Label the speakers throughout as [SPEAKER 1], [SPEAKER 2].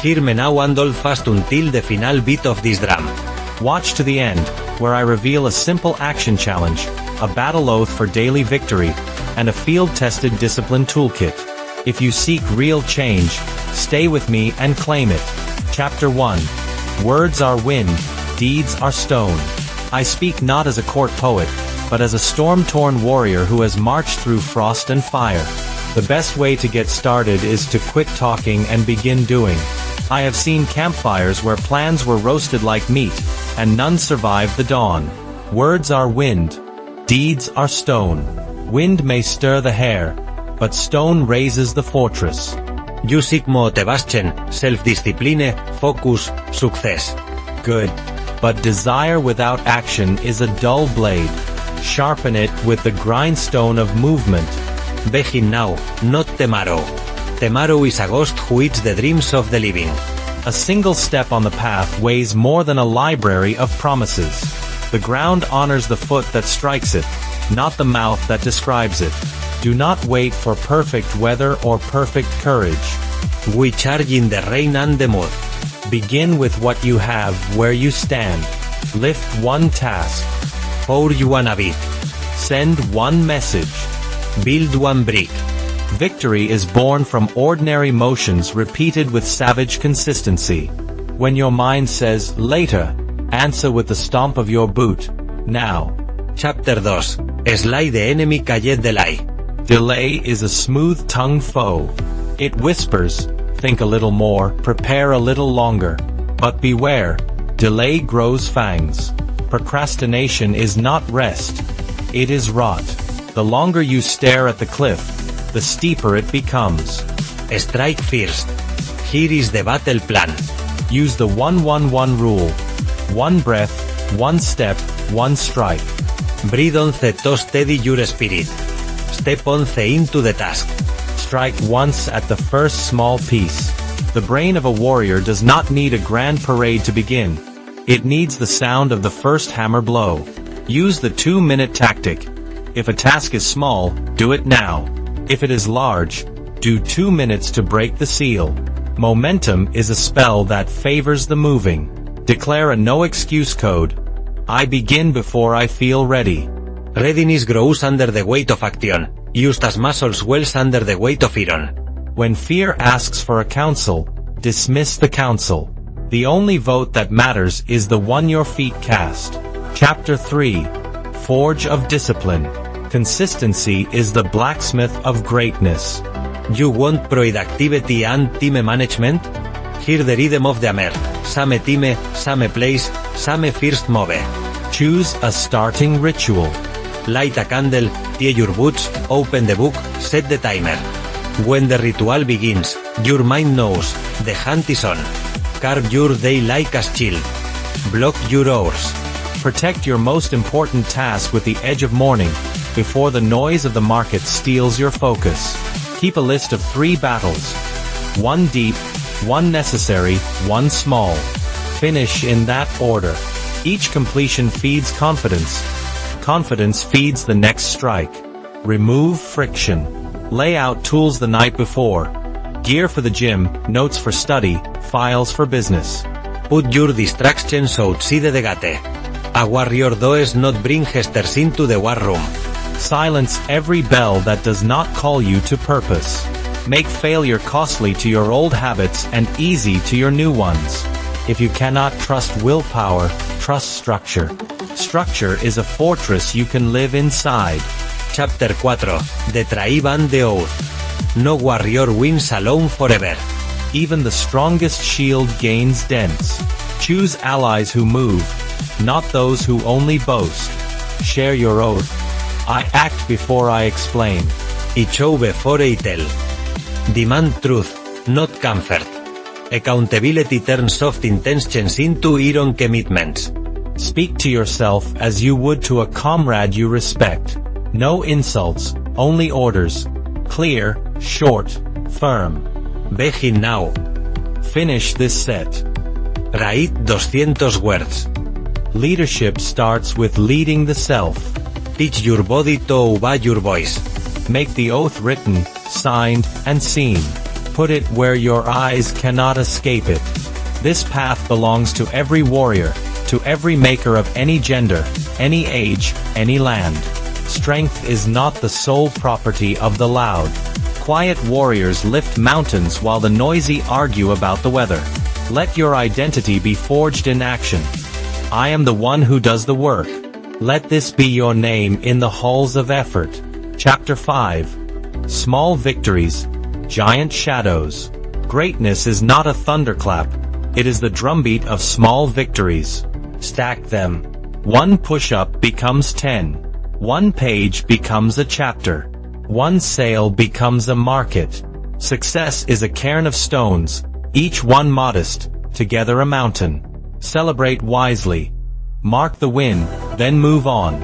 [SPEAKER 1] Hear me now and hold fast until the final beat of this drum.
[SPEAKER 2] Watch to the end, where I reveal a simple action challenge, a battle oath for daily victory, and a field-tested discipline toolkit. If you seek real change, stay with me and claim it. Chapter 1. Words are wind, deeds are stone. I speak not as a court poet, but as a storm-torn warrior who has marched through frost and fire. The best way to get started is to quit talking and begin doing. I have seen campfires where plans were roasted like meat, and none survived the dawn. Words are wind, deeds are stone. Wind may stir the hair, but stone raises the fortress.
[SPEAKER 1] You seek motivation, self-discipline, focus, success.
[SPEAKER 2] Good. But desire without action is a dull blade. Sharpen it with the grindstone of movement.
[SPEAKER 1] Begin now, not tomorrow. Tomorrow is a ghost who eats the dreams of the living.
[SPEAKER 2] A single step on the path weighs more than a library of promises. The ground honors the foot that strikes it, not the mouth that describes it. Do not wait for perfect weather or perfect courage.
[SPEAKER 1] We charge in the rain and the mud.
[SPEAKER 2] Begin with what you have where you stand. Lift one task.
[SPEAKER 1] Pour you one habit.
[SPEAKER 2] Send one message.
[SPEAKER 1] Build one brick.
[SPEAKER 2] Victory is born from ordinary motions repeated with savage consistency. When your mind says, later, answer with the stomp of your boot. Now.
[SPEAKER 1] Chapter 2. Slay the enemy, called delay.
[SPEAKER 2] Delay is a smooth-tongued foe. It whispers, think a little more, prepare a little longer. But beware, delay grows fangs. Procrastination is not rest. It is rot. The longer you stare at the cliff, the steeper it becomes.
[SPEAKER 1] Strike first. Here is the battle plan.
[SPEAKER 2] Use the 1-1-1 rule. One breath, one step, one strike.
[SPEAKER 1] Breathe on the to steady your spirit. Step on the into the task.
[SPEAKER 2] Strike once at the first small piece. The brain of a warrior does not need a grand parade to begin. It needs the sound of the first hammer blow. Use the 2-minute tactic. If a task is small, do it now. If it is large, do 2 minutes to break the seal. Momentum is a spell that favors the moving. Declare a no-excuse code. I begin before I feel ready.
[SPEAKER 1] Readiness grows under the weight of action, just as muscle swells under the weight of iron.
[SPEAKER 2] When fear asks for a counsel, dismiss the counsel. The only vote that matters is the one your feet cast. Chapter 3. Forge of Discipline. Consistency is the blacksmith of greatness.
[SPEAKER 1] You want productivity and time management? Hear the rhythm of the hammer. Same time, same place, same first move.
[SPEAKER 2] Choose a starting ritual.
[SPEAKER 1] Light a candle, tie your boots, open the book, set the timer. When the ritual begins, your mind knows, the hunt is on. Carve your day like a shield. Block your hours.
[SPEAKER 2] Protect your most important task with the edge of morning, before the noise of the market steals your focus. Keep a list of 3 battles. 1 deep, 1 necessary, 1 small. Finish in that order. Each completion feeds confidence. Confidence feeds the next strike. Remove friction. Lay out tools the night before. Gear for the gym, notes for study, files for business.
[SPEAKER 1] Put your distractions outside the gate. A warrior does not bring gestures into the war room.
[SPEAKER 2] Silence every bell that does not call you to purpose. Make failure costly to your old habits and easy to your new ones. If you cannot trust willpower, trust structure. Structure is a fortress you can live inside.
[SPEAKER 1] Chapter 4. The Tribe and the Oath. No warrior wins alone forever.
[SPEAKER 2] Even the strongest shield gains dents. Choose allies who move, not those who only boast. Share your oath. I act before I explain.
[SPEAKER 1] I show before I tell. Demand truth, not comfort. Accountability turns soft intentions into iron commitments.
[SPEAKER 2] Speak to yourself as you would to a comrade you respect. No insults, only orders. Clear, short, firm.
[SPEAKER 1] Begin now.
[SPEAKER 2] Finish this set.
[SPEAKER 1] Write 200 words.
[SPEAKER 2] Leadership starts with leading the self.
[SPEAKER 1] Teach your body to obey your voice.
[SPEAKER 2] Make the oath written, signed, and seen. Put it where your eyes cannot escape it. This path belongs to every warrior, to every maker of any gender, any age, any land. Strength is not the sole property of the loud. Quiet warriors lift mountains while the noisy argue about the weather. Let your identity be forged in action. I am the one who does the work. Let this be your name in the halls of effort. Chapter 5. Small victories, giant shadows. Greatness is not a thunderclap. It is the drumbeat of small victories. Stack them. One push-up becomes 10. One page becomes a chapter. One sale becomes a market. Success is a cairn of stones, each one modest, together a mountain. Celebrate wisely. Mark the win, then move on.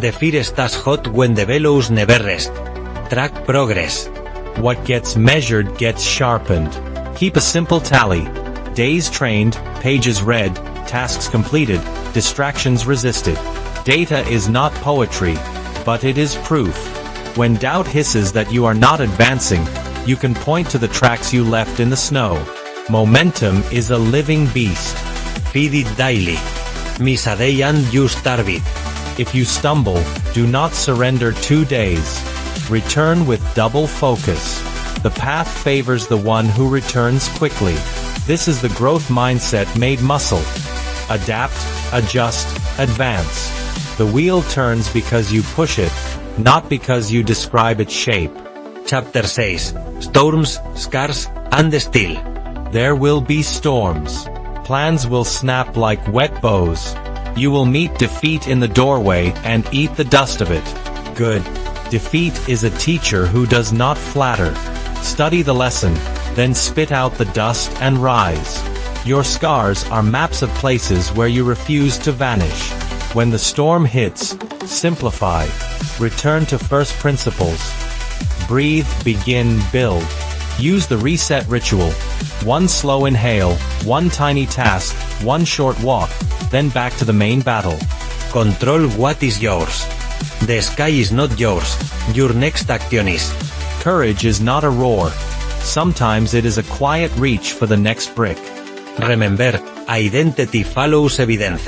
[SPEAKER 1] The fire stays hot when the bellows never rest. Track progress.
[SPEAKER 2] What gets measured gets sharpened. Keep a simple tally. Days trained, pages read, tasks completed, distractions resisted. Data is not poetry, but it is proof. When doubt hisses that you are not advancing, you can point to the tracks you left in the snow. Momentum is a living beast.
[SPEAKER 1] Feed it daily. Miss a day and you starve it.
[SPEAKER 2] If you stumble, do not surrender 2 days. Return with double focus. The path favors the one who returns quickly. This is the growth mindset made muscle. Adapt, adjust, advance. The wheel turns because you push it, not because you describe its shape.
[SPEAKER 1] Chapter 6. Storms, Scars, and Steel.
[SPEAKER 2] There will be storms. Plans will snap like wet bows. You will meet defeat in the doorway and eat the dust of it. Good. Defeat is a teacher who does not flatter. Study the lesson, then spit out the dust and rise. Your scars are maps of places where you refuse to vanish. When the storm hits, simplify. Return to first principles. Breathe, begin, build. Use the reset ritual. One slow inhale, one tiny task, one short walk, then back to the main battle.
[SPEAKER 1] Control what is yours. The sky is not yours. Your next action is.
[SPEAKER 2] Courage is not a roar. Sometimes it is a quiet reach for the next brick.
[SPEAKER 1] Remember, identity follows evidence.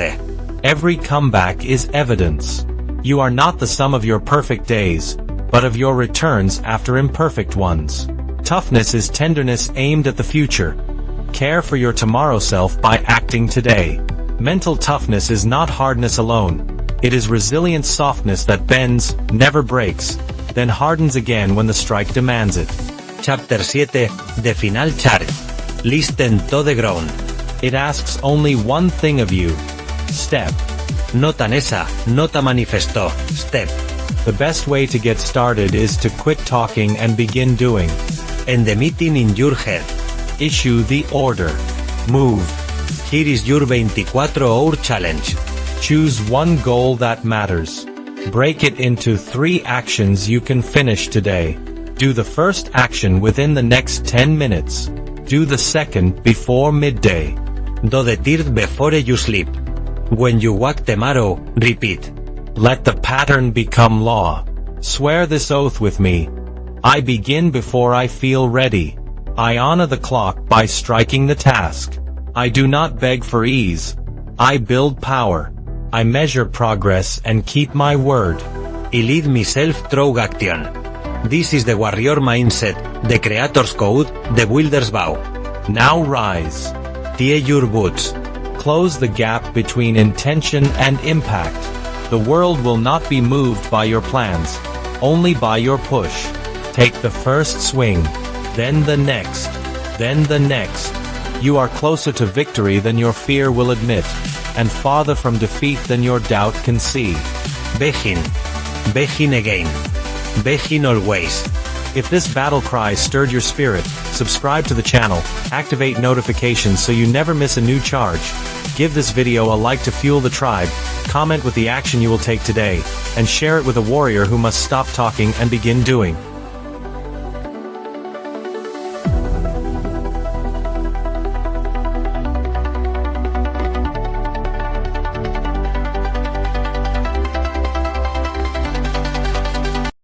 [SPEAKER 2] Every comeback is evidence. You are not the sum of your perfect days, but of your returns after imperfect ones. Toughness is tenderness aimed at the future. Care for your tomorrow self by acting today. Mental toughness is not hardness alone. It is resilient softness that bends, never breaks, then hardens again when the strike demands it.
[SPEAKER 1] Chapter 7. The Final Charge. Listen to the ground.
[SPEAKER 2] It asks only one thing of you. Step.
[SPEAKER 1] Nota nesa, nota manifesto, step.
[SPEAKER 2] The best way to get started is to quit talking and begin doing.
[SPEAKER 1] End the meeting in your head.
[SPEAKER 2] Issue the order. Move.
[SPEAKER 1] Here is your 24-hour challenge.
[SPEAKER 2] Choose one goal that matters. Break it into 3 actions you can finish today. Do the first action within the next 10 minutes. Do the second before midday.
[SPEAKER 1] Do the third before you sleep. When you wake tomorrow, repeat.
[SPEAKER 2] Let the pattern become law. Swear this oath with me. I begin before I feel ready. I honor the clock by striking the task. I do not beg for ease. I build power. I measure progress and keep my word.
[SPEAKER 1] I lead myself through action. This is the warrior mindset, the creator's code, the builder's vow.
[SPEAKER 2] Now rise.
[SPEAKER 1] Tie your boots.
[SPEAKER 2] Close the gap between intention and impact. The world will not be moved by your plans, only by your push. Take the first swing, then the next, then the next. You are closer to victory than your fear will admit, and farther from defeat than your doubt can see.
[SPEAKER 1] Begin. Begin again. Begin always.
[SPEAKER 2] If this battle cry stirred your spirit, subscribe to the channel, activate notifications so you never miss a new charge. Give this video a like to fuel the tribe, comment with the action you will take today, and share it with a warrior who must stop talking and begin doing.